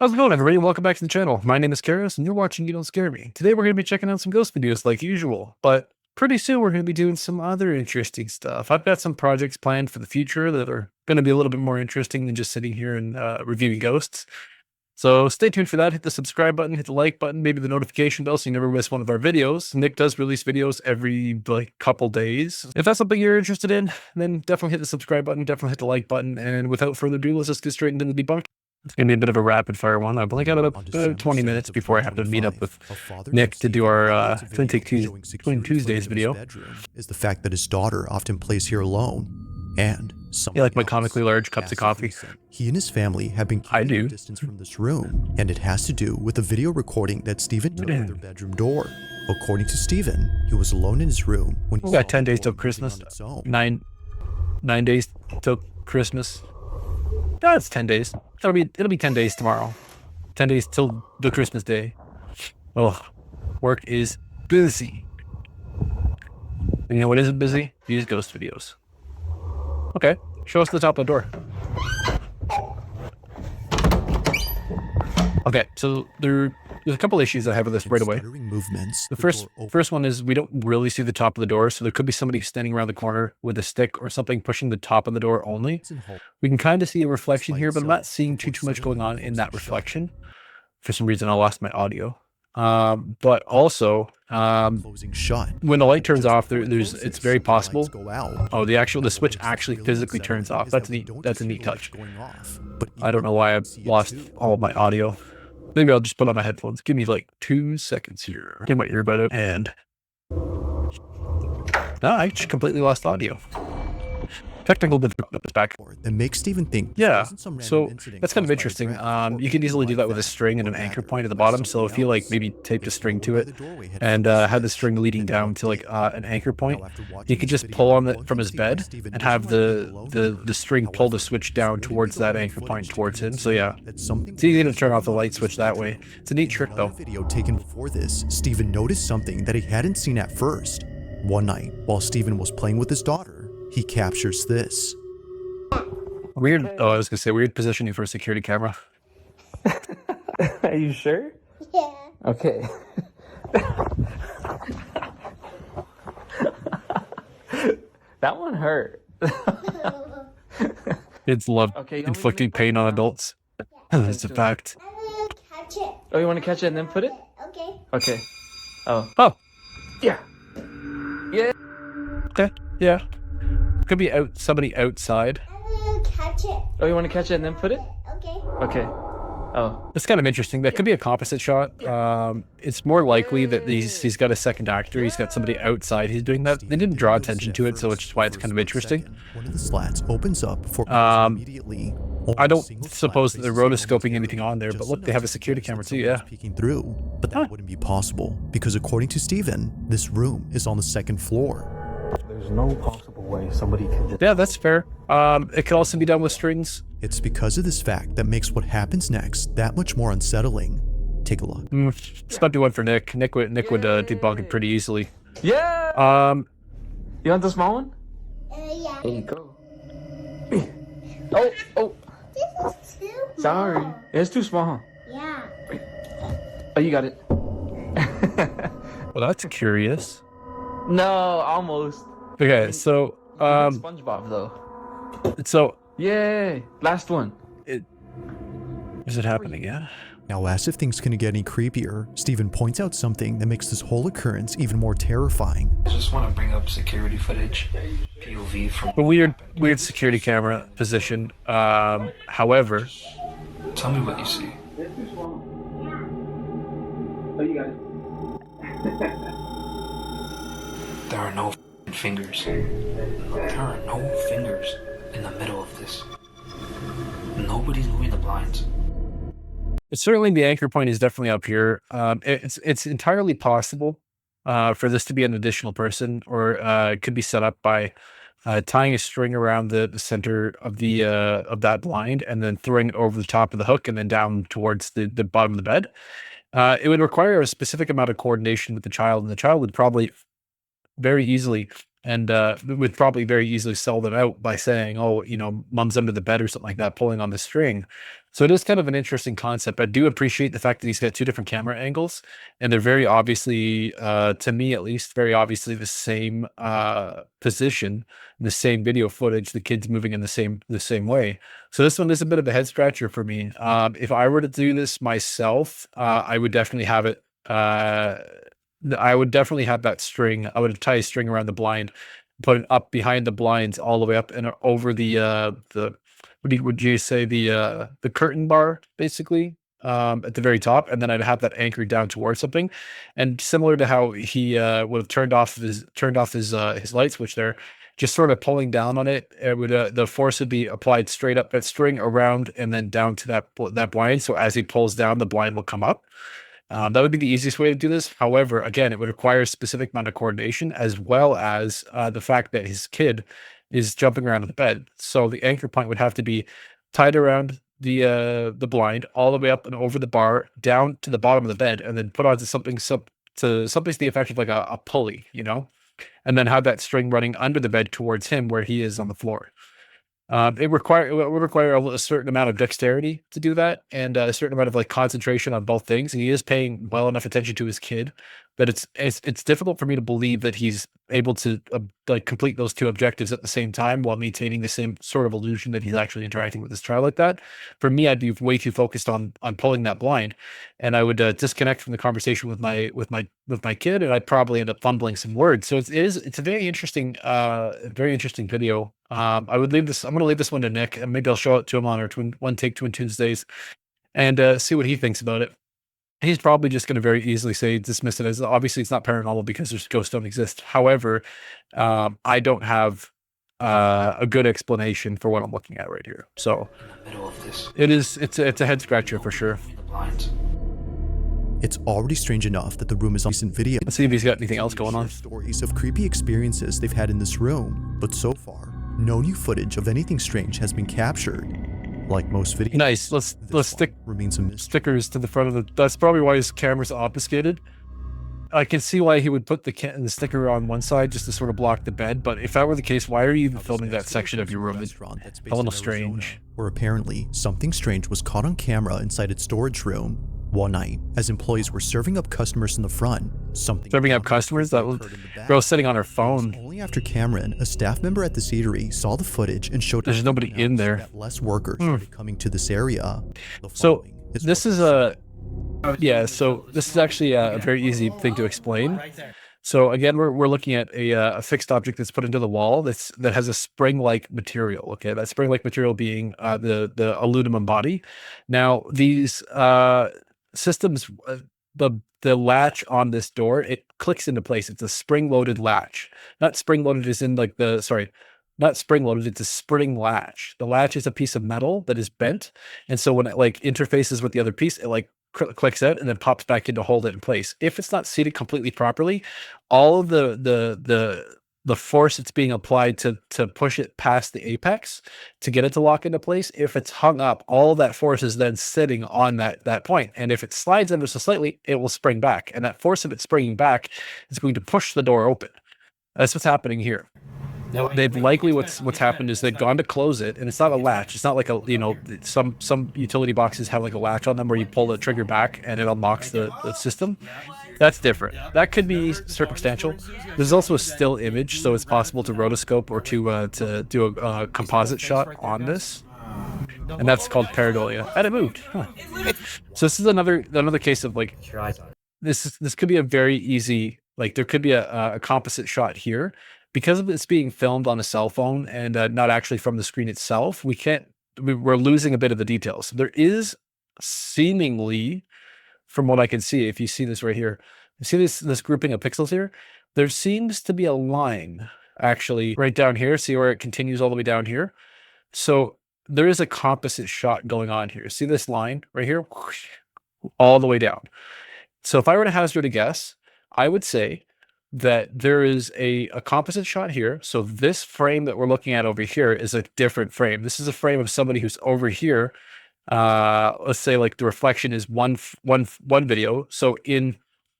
How's it going, everybody? Welcome back to the channel. My name is Karos, and you're watching You Don't Scare Me. Today, we're going to be checking out some ghost videos like usual, but pretty soon we're going to be doing some other interesting stuff. I've got some projects planned for the future that are going to be a little bit more interesting than just sitting here and reviewing ghosts. So stay tuned for that. Hit the subscribe button, hit the like button, maybe the notification bell so you never miss one of our videos. Nick does release videos every couple days. If that's something you're interested in, then definitely hit the subscribe button, definitely hit the like button, and without further ado, let's just get straight into the debunk. It's going to be a bit of a rapid fire one. I've only got about 20 minutes before I have to meet up with Nick to do our Twin Tuesdays video. Is the fact that his daughter often plays here alone, and You like my comically large cups of coffee? He and his family have been keeping a distance from this room, and it has to do with a video recording that Stephen took at their bedroom door. According to Stephen, he was alone in his room when he got 10 days till Christmas. 9 days till Christmas. No, it's 10 days. It'll be 10 days tomorrow. 10 days till the Christmas day. Oh, work is busy. And you know what isn't busy? These ghost videos. Okay, show us the top of the door. Okay, so there's a couple issues I have with this right away. The first one is we don't really see the top of the door, so there could be somebody standing around the corner with a stick or something pushing the top of the door only. We can kind of see a reflection here, but I'm not seeing too much going on in that reflection. For some reason, I lost my audio. But also, when the light turns off, it's very possible. Oh, the switch actually physically turns off. That's a neat touch. I don't know why I lost all of my audio. Maybe I'll just put on my headphones. Give me like 2 seconds here. Get my earbud out and no, I just completely lost audio. Technical difficulties back. That makes Stephen think. Yeah, so that's kind of interesting. You can easily do that with a string and an anchor point at the bottom. So if you like maybe taped a string to it and had the string leading down to like an anchor point, you could just pull on it from his bed and have the string pull the switch down towards that anchor point towards him. So yeah, it's easy to turn off the light switch that way. It's a neat trick though. Video taken before this, Stephen noticed something that he hadn't seen at first. One night, while Stephen was playing with his daughter, he captures this. Weird. Oh, I was gonna say weird positioning for a security camera. Are you sure? Yeah. Okay. That one hurt. Kids love inflicting pain on adults. That's a fact. I'm gonna catch it. Oh, you want to catch it and then put it? Okay. Okay. Oh. Oh. Yeah. Yeah. Okay. Yeah. Could be somebody outside. I'm gonna catch it. Oh, you want to catch it and then put it? Okay. Okay. Oh. It's kind of interesting. That could be a composite shot. It's more likely that he's got a second actor. He's got somebody outside. He's doing that. They didn't draw attention to it, so which is why it's kind of interesting. One of the slats opens up before immediately. I don't suppose that they're rotoscoping anything on there, but look, they have a security camera too. Yeah. Peeking through, but that wouldn't be possible because according to Stephen, this room is on the second floor. There's no possible way somebody can just... Yeah, that's fair. It could also be done with strings. It's because of this fact that makes what happens next that much more unsettling. Take a look. This might be one for Nick. Nick would debunk it pretty easily. Yeah. You want the small one? Yeah. There you go. Oh. This is too small. Sorry. It's too small. Yeah. Oh, you got it. Well, that's curious. No, almost. Okay, so SpongeBob though. So Yay! Last one. Is it happening? Yeah. Now, as if things couldn't get any creepier, Stephen points out something that makes this whole occurrence even more terrifying. I just want to bring up security footage, POV from... A weird security camera position. However... Tell me what you see. Oh, you got it. There are no fingers. There are no fingers in the middle of this. Nobody's moving the blinds. Certainly the anchor point is definitely up here. It's entirely possible for this to be an additional person, or it could be set up by tying a string around the center of the of that blind and then throwing it over the top of the hook and then down towards the bottom of the bed. It would require a specific amount of coordination with the child, and the child would probably very easily and would probably very easily sell them out by saying, "Oh, you know, mom's under the bed" or something like that, pulling on the string. So it is kind of an interesting concept. I do appreciate the fact that he's got two different camera angles, and they're very obviously, to me at least, very obviously the same position, the same video footage, the kids moving in the same way. So this one is a bit of a head scratcher for me. If I were to do this myself, I would definitely have it. I would definitely have that string. I would tie a string around the blind, put it up behind the blinds, all the way up and over the would you say the curtain bar, basically, at the very top, and then I'd have that anchored down towards something. And similar to how he would have turned off his light switch there, just sort of pulling down on it, it would the force would be applied straight up that string around and then down to that blind. So as he pulls down, the blind will come up. That would be the easiest way to do this. However, again, it would require a specific amount of coordination, as well as the fact that his kid is jumping around in the bed. So the anchor point would have to be tied around the blind all the way up and over the bar down to the bottom of the bed, and then put onto something to the effect of like a pulley, you know, and then have that string running under the bed towards him where he is on the floor. It would require a certain amount of dexterity to do that, and a certain amount of like concentration on both things. He is paying well enough attention to his kid, but it's difficult for me to believe that he's able to like complete those two objectives at the same time while maintaining the same sort of illusion that he's actually interacting with his child like that. For me, I'd be way too focused on pulling that blind, and I would disconnect from the conversation with my kid, and I'd probably end up fumbling some words. So it's a very interesting video. I would leave this. I'm going to leave this one to Nick, and maybe I'll show it to him on our One Take Twin Tuesdays, and see what he thinks about it. He's probably just going to very easily dismiss it as obviously it's not paranormal because ghosts don't exist. However, I don't have a good explanation for what I'm looking at right here. So In the middle of this, it's a head scratcher for sure. the blinds. It's already strange enough that the room is on recent video. Let's see if he's got anything else going on. Stories of creepy experiences they've had in this room, but so far, no new footage of anything strange has been captured. Like most videos, Nice. Let's stick remains a mystery. stickers to the front of the. That's probably why his camera's obfuscated. I can see why he would put the sticker on one side just to sort of block the bed. But if that were the case, why are you even filming that section of your room? It's Restaurant that's based a little in Arizona, strange. where apparently something strange was caught on camera inside its storage room one night as employees were serving up customers in the front. Serving up customers? That was girl sitting on her phone. Only after Cameron, a staff member at the eatery, saw the footage and showed There's nobody in there. that less workers started coming to this area. The So following this is so this is actually a very easy thing to explain. So again, we're looking at a fixed object that's put into the wall that has a spring-like material. Okay, that spring-like material being the aluminum body. Now these systems, the latch on this door, it clicks into place. It's a spring-loaded latch. Not spring-loaded as in like not spring-loaded, it's a spring latch. The latch is a piece of metal that is bent, and so when it like interfaces with the other piece, it like clicks out and then pops back in to hold it in place. If it's not seated completely properly, all of the force that's being applied to push it past the apex to get it to lock into place, if it's hung up, all of that force is then sitting on that point. And if it slides ever so slightly, it will spring back. And that force of it springing back is going to push the door open. That's what's happening here. They've likely what's happened is they've gone to close it, and it's not a latch. It's not like some utility boxes have like a latch on them where you pull the trigger back and it unlocks the system. That's different. That could be circumstantial. There's also a still image, so it's possible to rotoscope or to do a composite shot on this, and that's called pareidolia. And it moved. Huh. So this is another case of like this could be a very easy, like there could be a composite shot here. Because of it's being filmed on a cell phone and not actually from the screen itself, we're losing a bit of the details. There is seemingly, from what I can see, if you see this right here, you see this grouping of pixels here? There seems to be a line actually right down here. See where it continues all the way down here? So there is a composite shot going on here. See this line right here? All the way down. So if I were to hazard a guess, I would say that there is a composite shot here. So this frame that we're looking at over here is a different frame. This is a frame of somebody who's over here. Let's say like the reflection is one video. So in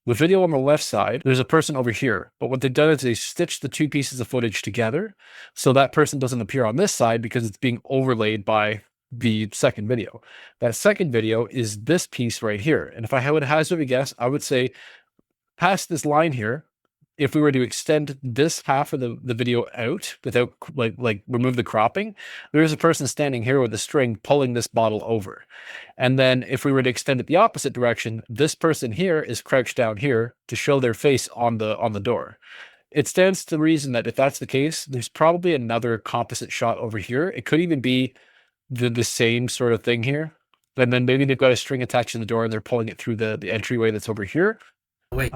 With video on the left side, there's a person over here. But what they've done is they stitched the two pieces of footage together. So that person doesn't appear on this side because it's being overlaid by the second video. That second video is this piece right here. And if I would hazard a guess, I would say past this line here, if we were to extend this half of the video out without like remove the cropping, there's a person standing here with a string pulling this bottle over. And then if we were to extend it the opposite direction, this person here is crouched down here to show their face on the door. It stands to reason that if that's the case, there's probably another composite shot over here. It could even be the same sort of thing here. And then maybe they've got a string attached to the door and they're pulling it through the entryway that's over here. Wait.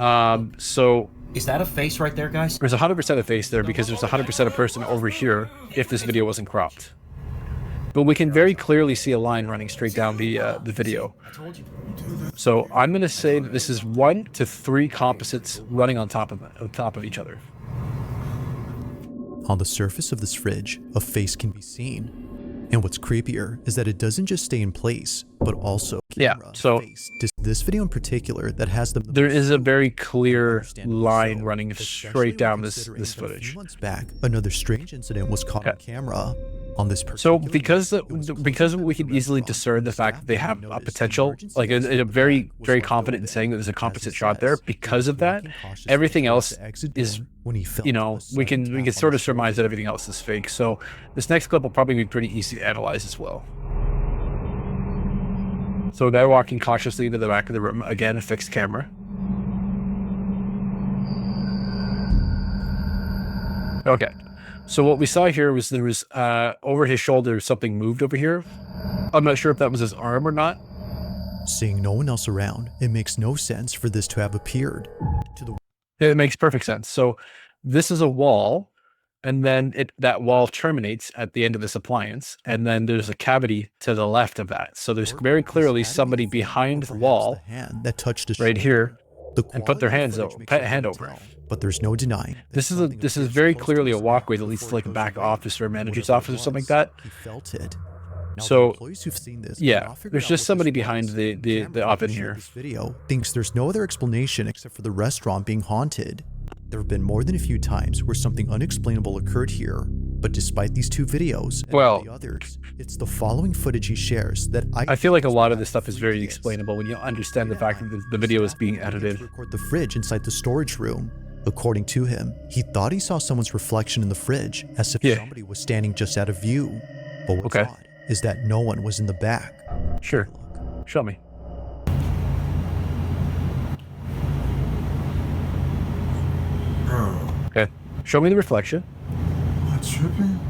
So Is that a face right there, guys? there's 100% a face there because there's 100% a person over here if this video wasn't cropped. But we can very clearly see a line running straight down the video. I told you. So I'm going to say that this is 1 to 3 composites running on top of each other. On the surface of this fridge, a face can be seen. And what's creepier is that it doesn't just stay in place, but also So face. This video in particular that has there is a very clear line running straight down this A footage. few months back, another strange incident was caught on camera on this So particular because we can easily discern the fact that they have a potential, like a very confident in saying that there's a composite shot there. Because of that, everything else is, you know, we can sort of surmise that everything else is fake. So this next clip will probably be pretty easy to analyze as well. So they're walking cautiously into the back of the room. Again, a fixed camera. Okay. So what we saw here was there was over his shoulder, something moved over here. I'm not sure if that was his arm or not. Seeing no one else around, it makes no sense for this to have appeared. It makes perfect sense. So this is a wall, and then that wall terminates at the end of this appliance, and then there's a cavity to the left of that. So there's very clearly somebody behind the wall that touched his right here The and put their quality hands of the over, footage put a makes hand no over it. tell, but there's no denying This is very clearly a walkway that leads to like a back office or a manager's office or something like that. He felt it. Now, So, the employees who've seen this yeah, cannot figure there's out just what somebody this behind was. the camera oven who showed here. This video thinks there's no other explanation except for the restaurant being haunted. There have been more than a few times where something unexplainable occurred here, but despite these two videos and Well, the others, it's the following footage he shares that I feel like a lot of this stuff is very explainable when you understand the fact that the video is being edited. record the fridge inside the storage room. According to him, he thought he saw someone's reflection in the fridge as if Yeah. somebody was standing just out of view. But what's Okay. odd is that no one was in the back. Sure. Show me. Okay. Show me the reflection. Am I tripping?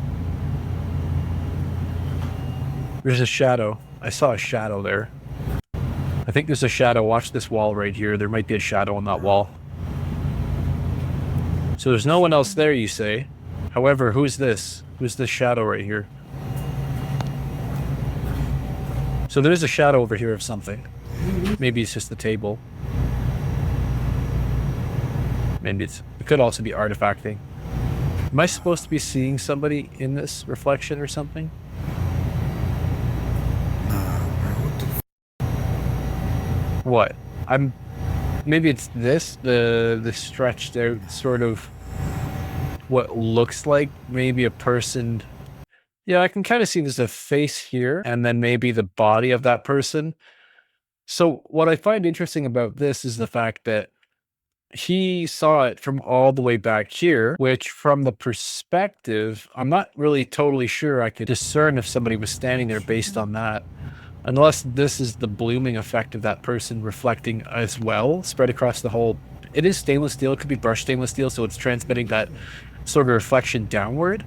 There's a shadow. I saw a shadow there. I think there's a shadow. Watch this wall right here. There might be a shadow on that wall. So there's no one else there, you say. However, who's this? Who's this shadow right here? So there is a shadow over here of something. Maybe it's just the table. Maybe it could also be artifacting. Am I supposed to be seeing somebody in this reflection or something? What? Maybe it's this, the stretched out sort of what looks like maybe a person. Yeah, I can kind of see there's a face here and then maybe the body of that person. So what I find interesting about this is the fact that he saw it from all the way back here, which from the perspective, I'm not really totally sure I could discern if somebody was standing there based on that. Unless this is the blooming effect of that person reflecting as well, spread across the whole. It is stainless steel, it could be brushed stainless steel, so it's transmitting that sort of reflection downward.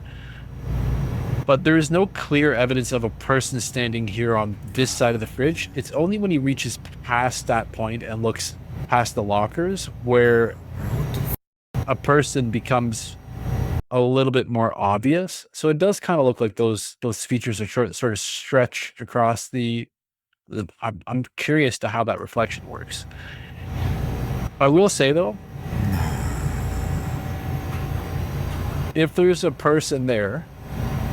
But there is no clear evidence of a person standing here on this side of the fridge. It's only when he reaches past that point and looks past the lockers where a person becomes a little bit more obvious. So it does kind of look like those features are sort of stretched across the I'm curious to how that reflection works. I will say though, if there's a person there,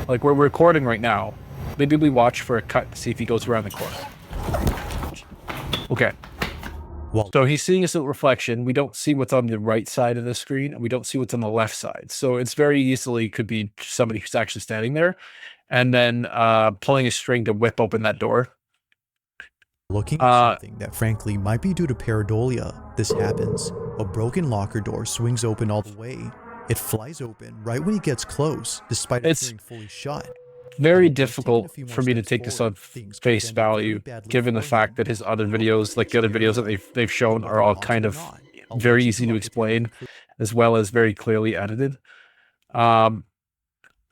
like we're recording right now, maybe we watch for a cut to see if he goes around the corner. Okay. While So he's seeing his reflection. We don't see what's on the right side of the screen, and we don't see what's on the left side. So it's very easily could be somebody who's actually standing there, and then pulling a string to whip open that door. looking at something that frankly might be due to pareidolia, this happens. A broken locker door swings open all the way. It flies open right when he gets close, despite it It's appearing fully shut. very Taking a difficult few more for me to steps take this forward, on things could face end very value, badly given the for fact him. that his other videos, like the other videos that they've shown, are all kind of I'll very let you easy come to up with your explain, conclusion. as well as very clearly edited.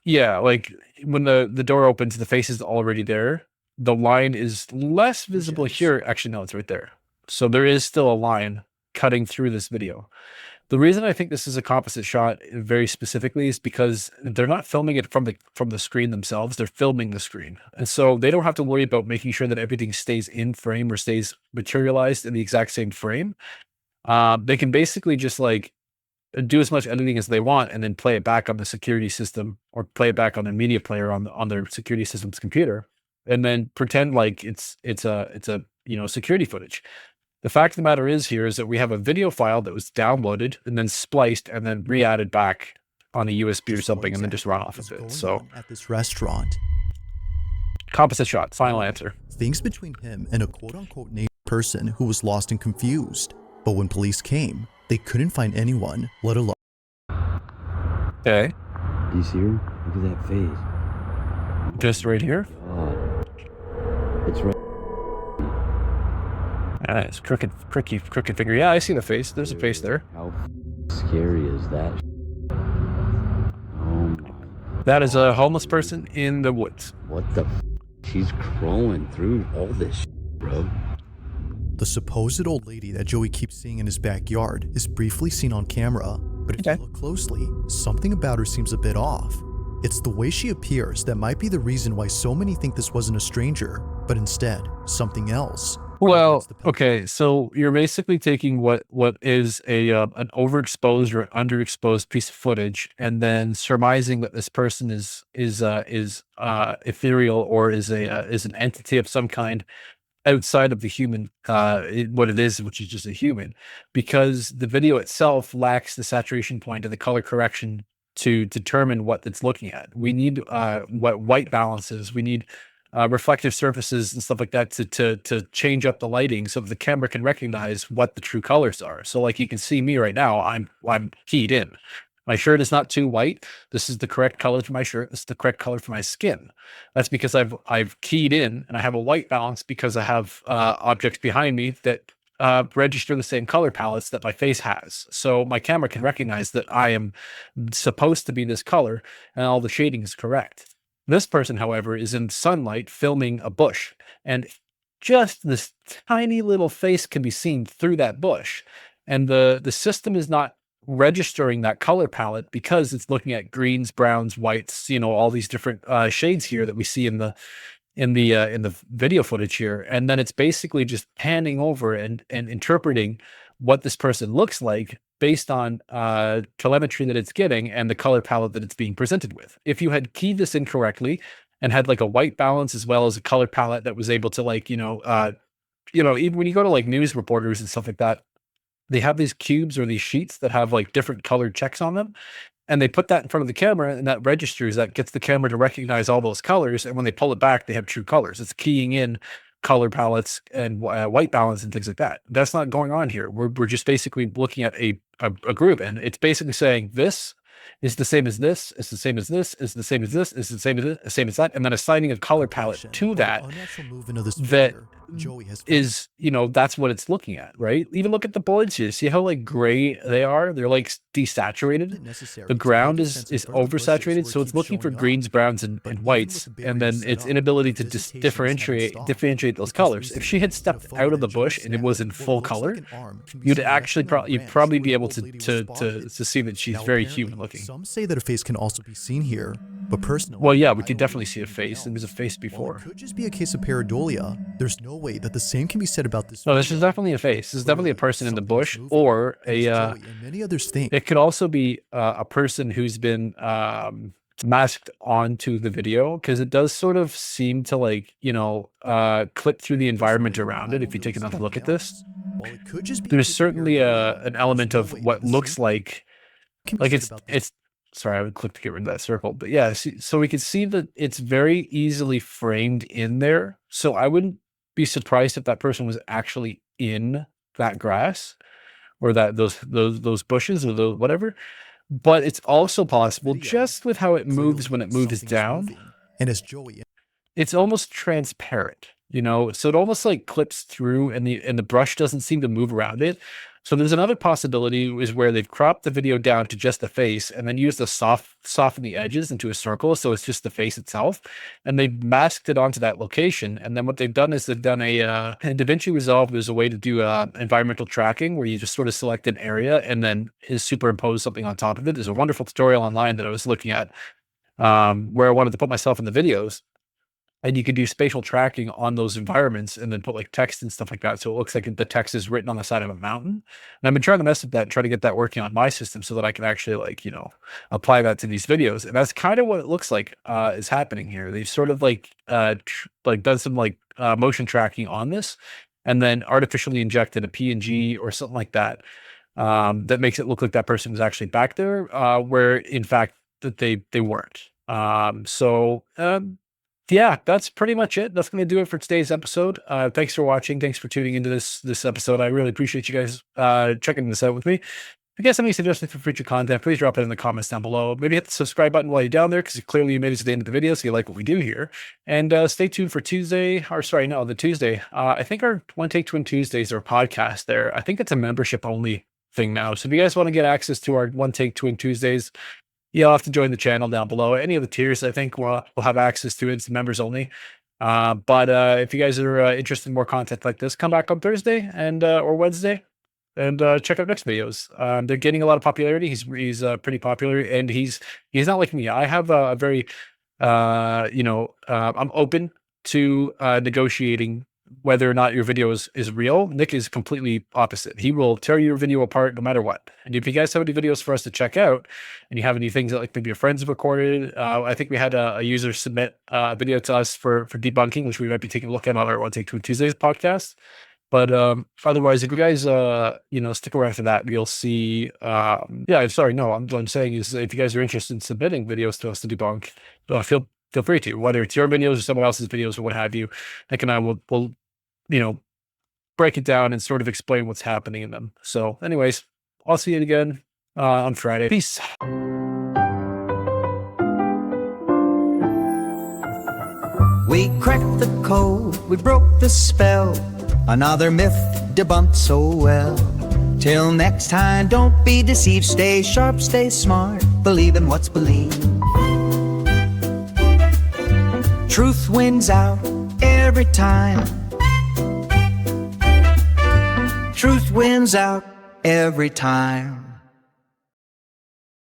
Yeah, like when the door opens, the face is already there. The line is less visible here. Actually, no, it's right there. So there is still a line cutting through this video. The reason I think this is a composite shot very specifically is because they're not filming it from the screen themselves. They're filming the screen. And so they don't have to worry about making sure that everything stays in frame or stays materialized in the exact same frame. They can basically just like do as much editing as they want and then play it back on the security system or play it back on the media player on their security system's computer, and then pretend like it's a security footage. The fact of the matter is here is that we have a video file that was downloaded and then spliced and then re-added back on a USB or something and then just run off of it. So At this restaurant, composite shot, final answer. things between him and a quote-unquote named person who was lost and confused. But when police came, they couldn't find anyone, let alone Okay, You see her? Look at that face. just right here. God. It's right. It's crooked finger. Yeah, I see the face. There's a face there. How scary is that? Oh my. That is a homeless person in the woods. What the She's crawling through all this bro. the supposed old lady that Joey keeps seeing in his backyard is briefly seen on camera, but if Okay. you look closely, something about her seems a bit off. It's the way she appears that might be the reason why so many think this wasn't a stranger, but instead something else. Well, That's the point. okay, so you're basically taking what is a an overexposed or underexposed piece of footage, and then surmising that this person is ethereal or is an entity of some kind outside of the human, what it is, which is just a human, because the video itself lacks the saturation point and the color correction to determine what it's looking at. We need what white balances. We need reflective surfaces and stuff like that to change up the lighting so that the camera can recognize what the true colors are. So like you can see me right now, I'm keyed in. My shirt is not too white. This is the correct color for my shirt. This is the correct color for my skin. That's because I've keyed in and I have a white balance because I have objects behind me that register the same color palettes that my face has. So my camera can recognize that I am supposed to be this color and all the shading is correct. This person, however, is in sunlight filming a bush, and just this tiny little face can be seen through that bush. And the system is not registering that color palette because it's looking at greens, browns, whites, all these different shades here that we see in the video footage here. And then it's basically just panning over and interpreting what this person looks like based on telemetry that it's getting and the color palette that it's being presented with. If you had keyed this incorrectly and had like a white balance as well as a color palette that was able to even when you go to like news reporters and stuff like that, they have these cubes or these sheets that have like different colored checks on them. And they put that in front of the camera and that registers, that gets the camera to recognize all those colors. And when they pull it back, they have true colors. It's keying in color palettes and white balance and things like that. That's not going on here. We're just basically looking at a group, and it's basically saying this is the same as this, it's the same as this, it's the same as this, it's the same as this, the same as that, and then assigning a color palette to that that is, that's what it's looking at, right? Even look at the bullets here. See how like gray they are? They're like desaturated. The ground is oversaturated, so it's looking for greens, browns, and whites, and then its inability to differentiate those colors. If she had stepped out of the bush and it was in full color, you'd probably be able to see that she's very human looking. Some say that a face can also be seen here, but personally, well, yeah, we could definitely see a face. There was a face before. While it could just be a case of pareidolia, there's no way that the same can be said about this. No, this is definitely a face. This is definitely a person in the bush, or many others think. It could also be a person who's been masked onto the video, because it does sort of seem to clip through the environment around it. If you take another look at this, While it could just be there's creepy certainly pareidolia, an element there's of no way what the looks same like can be said about this. it's sorry, I would click to get rid of that circle. But yeah, so we can see that it's very easily framed in there. So I wouldn't be surprised if that person was actually in that grass or that those bushes or those whatever. But it's also possible, Video. just with how it moves when Clearly, it moves something is down, moving. And as Joey it's almost transparent, you know, so it almost like clips through and the brush doesn't seem to move around it. So there's another possibility is where they've cropped the video down to just the face and then used to soften the edges into a circle, so it's just the face itself, and they've masked it onto that location. And then what they've done is they've done in DaVinci Resolve, there's a way to do environmental tracking where you just sort of select an area and then superimpose something on top of it. There's a wonderful tutorial online that I was looking at where I wanted to put myself in the videos. And you could do spatial tracking on those environments and then put like text and stuff like that. So it looks like the text is written on the side of a mountain. And I've been trying to mess with that and try to get that working on my system so that I can actually like, you know, apply that to these videos. And that's kind of what it looks like is happening here. They've sort of like done some like motion tracking on this and then artificially injected a PNG or something like that that makes it look like that person is actually back there where in fact that they weren't. Yeah, that's pretty much it. That's going to do it for today's episode. Thanks for watching. Thanks for tuning into this episode. I really appreciate you guys checking this out with me. If you guys have any suggestions for future content, please drop it in the comments down below. Maybe hit the subscribe button while you're down there because clearly you made it to the end of the video, so you like what we do here. And stay tuned for Tuesday. I think our One Take Twin Tuesdays are a podcast there. I think it's a membership only thing now. So if you guys want to get access to our One Take Twin Tuesdays, you'll have to join the channel down below. Any of the tiers, I think, we'll have access to it. It's members only. But if you guys are interested in more content like this, come back on Thursday and or Wednesday and check out next videos. They're getting a lot of popularity. He's pretty popular, and he's not like me. I have a very I'm open to negotiating whether or not your video is real. Nick is completely opposite. He will tear your video apart no matter what. And if you guys have any videos for us to check out and you have any things that like maybe your friends have recorded, I think we had a user submit a video to us for debunking, which we might be taking a look at on our One Take Twin Tuesdays podcast. But otherwise, if you guys stick around for that, you'll see what I'm saying is if you guys are interested in submitting videos to us to debunk, feel free to, whether it's your videos or someone else's videos or what have you. Nick and I will break it down and sort of explain what's happening in them. So anyways, I'll see you again on Friday. Peace. We cracked the code, we broke the spell. Another myth debunked so well. Till next time, don't be deceived. Stay sharp, stay smart. Believe in what's believed. Truth wins out every time. Truth wins out every time.